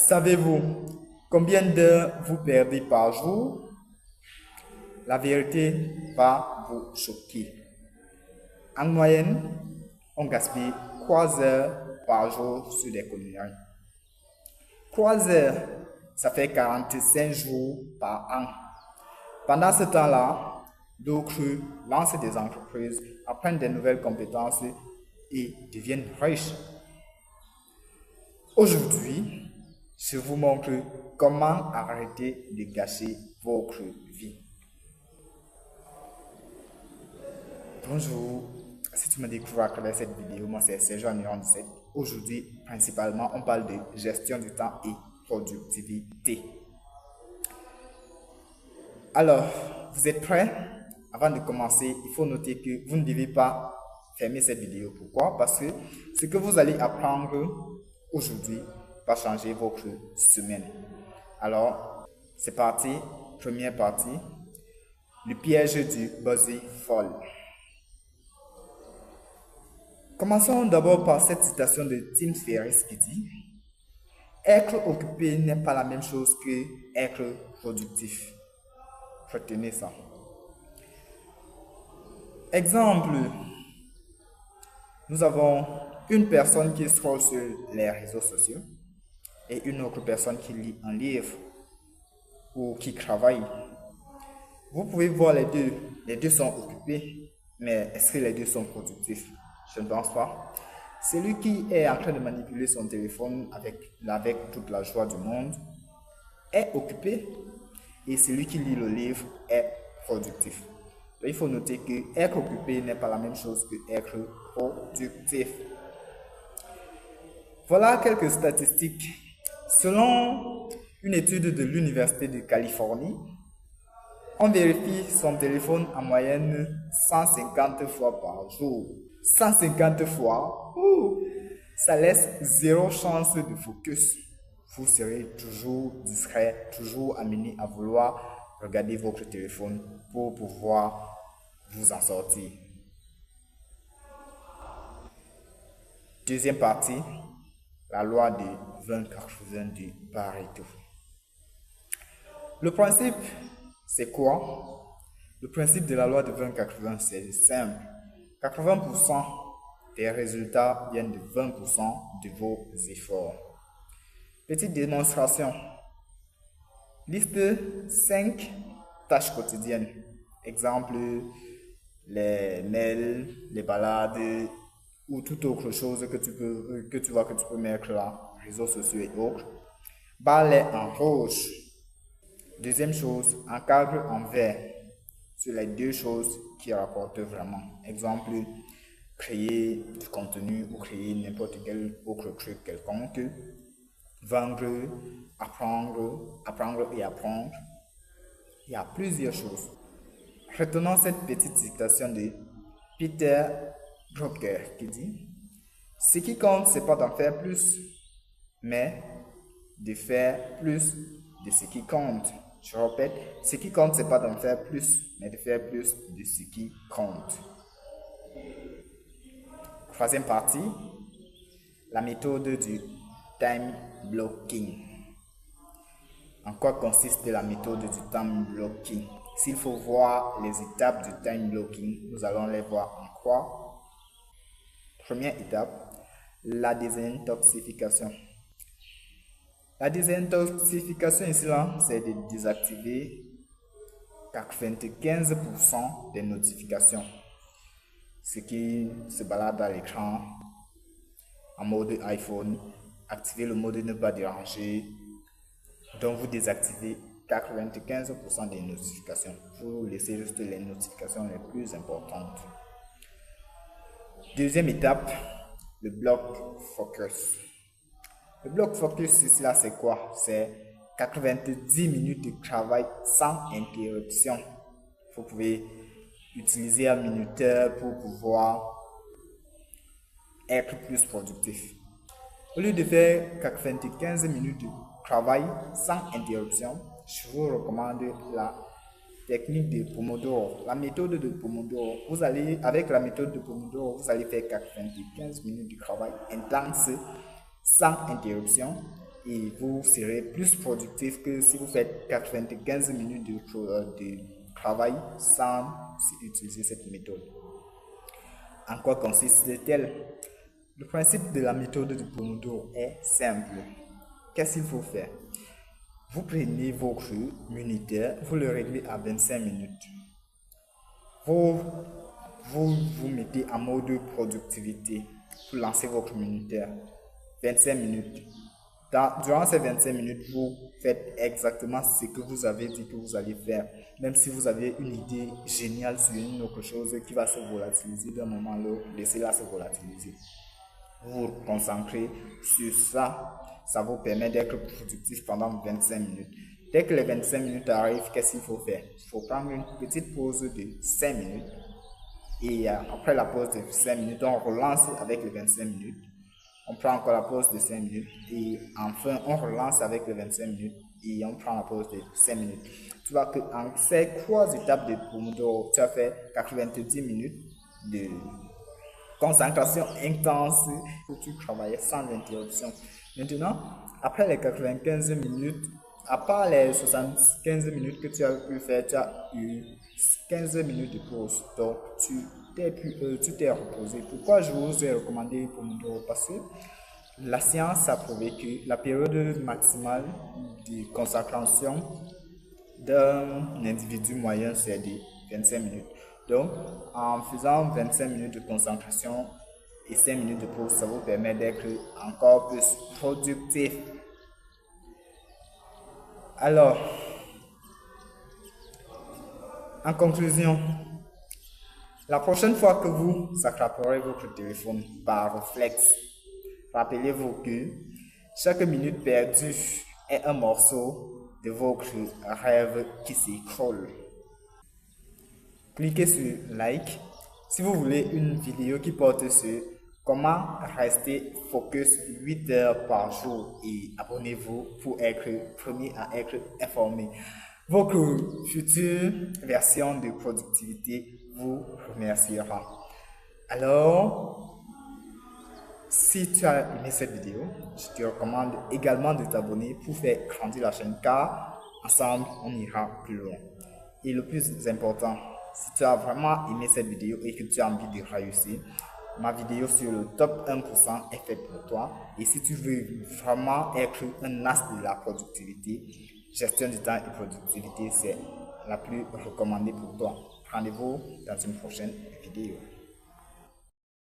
Savez-vous combien d'heures vous perdez par jour? La vérité va vous choquer. En moyenne, on gaspille 3 heures par jour sur des conneries. 3 heures, ça fait 45 jours par an. Pendant ce temps-là, d'autres lancent des entreprises, apprennent des nouvelles compétences et deviennent riches. Aujourd'hui, je vous montre comment arrêter de gâcher votre vie. Bonjour, si tu me découvres à travers cette vidéo, moi c'est Sergio Numéro 17. Aujourd'hui, principalement, on parle de gestion du temps et productivité. Alors, vous êtes prêts? Avant de commencer, il faut noter que vous ne devez pas fermer cette vidéo. Pourquoi? Parce que ce que vous allez apprendre aujourd'hui va changer votre semaine. Alors, c'est parti. Première partie, le piège du buzzy folle. Commençons d'abord par cette citation de Tim Ferriss qui dit « Être occupé n'est pas la même chose que être productif. » Retenez ça. Exemple, nous avons une personne qui scrolle sur les réseaux sociaux et une autre personne qui lit un livre ou qui travaille. Vous pouvez voir les deux. Les deux sont occupés, mais est-ce que les deux sont productifs? Je ne pense pas. Celui qui est en train de manipuler son téléphone avec toute la joie du monde est occupé et celui qui lit le livre est productif. Donc, il faut noter que être occupé n'est pas la même chose que être productif. Voilà quelques statistiques. Selon une étude de l'Université de Californie, on vérifie son téléphone en moyenne 150 fois par jour. 150 fois, ça laisse zéro chance de focus. Vous serez toujours distrait, toujours amené à vouloir regarder votre téléphone pour pouvoir vous en sortir. Deuxième partie, la loi de 20-80 du Pareto. Le principe, c'est quoi? Le principe de la loi de 20-80, c'est simple. 80% des résultats viennent de 20% de vos efforts. Petite démonstration. Liste 5 tâches quotidiennes. Exemple, les mails, les balades ou toute autre chose que tu vois que tu peux mettre là, réseaux sociaux et autres. Balai en rouge. Deuxième chose, encadre en vert. Sur les deux choses qui rapportent vraiment. Exemple, créer du contenu ou créer n'importe quel autre truc quelconque. Vendre, apprendre et apprendre. Il y a plusieurs choses. Retenons cette petite citation de Peter Drucker qui dit « Ce qui compte, c'est pas d'en faire plus, mais de faire plus de ce qui compte. » Je répète, ce qui compte, c'est pas d'en faire plus, mais de faire plus de ce qui compte. Troisième partie, la méthode du time blocking. En quoi consiste la méthode du time blocking? S'il faut voir les étapes du time blocking, nous allons les voir en quoi? Première étape, la désintoxication. La désintoxication ici, c'est de désactiver 95% des notifications. Ce qui se balade à l'écran en mode iPhone, activer le mode ne pas déranger. Donc vous désactivez 95% des notifications. Vous laissez juste les notifications les plus importantes. Deuxième étape, le bloc focus. Le bloc focus ici là, c'est quoi? C'est 90 minutes de travail sans interruption. Vous pouvez utiliser un minuteur pour pouvoir être plus productif. Au lieu de faire 95 minutes de travail sans interruption, je vous recommande la technique de Pomodoro, la méthode de Pomodoro. Avec la méthode de Pomodoro, vous allez faire 95 minutes de travail intense sans interruption et vous serez plus productif que si vous faites 95 minutes de travail sans utiliser cette méthode. En quoi consiste-t-elle? Le principe de la méthode de Pomodoro est simple. Qu'est-ce qu'il faut faire? Vous prenez votre minuteur, vous le réglez à 25 minutes. Vous mettez en mode productivité. Vous lancez votre minuteur. 25 minutes. Durant ces 25 minutes, vous faites exactement ce que vous avez dit que vous allez faire. Même si vous avez une idée géniale sur une autre chose qui va se volatiliser d'un moment à l'autre, laissez-la se volatiliser. Vous vous concentrez sur ça. Ça vous permet d'être productif pendant 25 minutes. Dès que les 25 minutes arrivent, qu'est-ce qu'il faut faire? Il faut prendre une petite pause de 5 minutes. Et après la pause de 5 minutes, on relance avec les 25 minutes. On prend encore la pause de 5 minutes. Et enfin, on relance avec les 25 minutes. Et on prend la pause de 5 minutes. Tu vois qu'en ces 3 étapes de Pomodoro, tu as fait 90 minutes de concentration intense où tu travaillais sans interruption. Maintenant, après les 95 minutes, à part les 75 minutes que tu as pu faire, tu as eu 15 minutes de pause. Donc, tu t'es reposé. Pourquoi je vous ai recommandé Pomodoro? Parce que la science a prouvé que la période maximale de concentration d'un individu moyen, c'est de 25 minutes. Donc, en faisant 25 minutes de concentration et 5 minutes de pause, ça vous permet d'être encore plus productif. Alors, en conclusion, la prochaine fois que vous attraperez votre téléphone par réflexe, rappelez-vous que chaque minute perdue est un morceau de votre rêve qui s'écroule. Cliquez sur like si vous voulez une vidéo qui porte sur comment rester focus 8 heures par jour et abonnez-vous pour être premier à être informé. Votre future version de productivité vous remerciera. Alors, si tu as aimé cette vidéo, je te recommande également de t'abonner pour faire grandir la chaîne car ensemble on ira plus loin. Et le plus important, si tu as vraiment aimé cette vidéo et que tu as envie de réussir, ma vidéo sur le top 1% est faite pour toi. Et si tu veux vraiment être un as de la productivité, gestion du temps et productivité, c'est la plus recommandée pour toi. Rendez-vous dans une prochaine vidéo.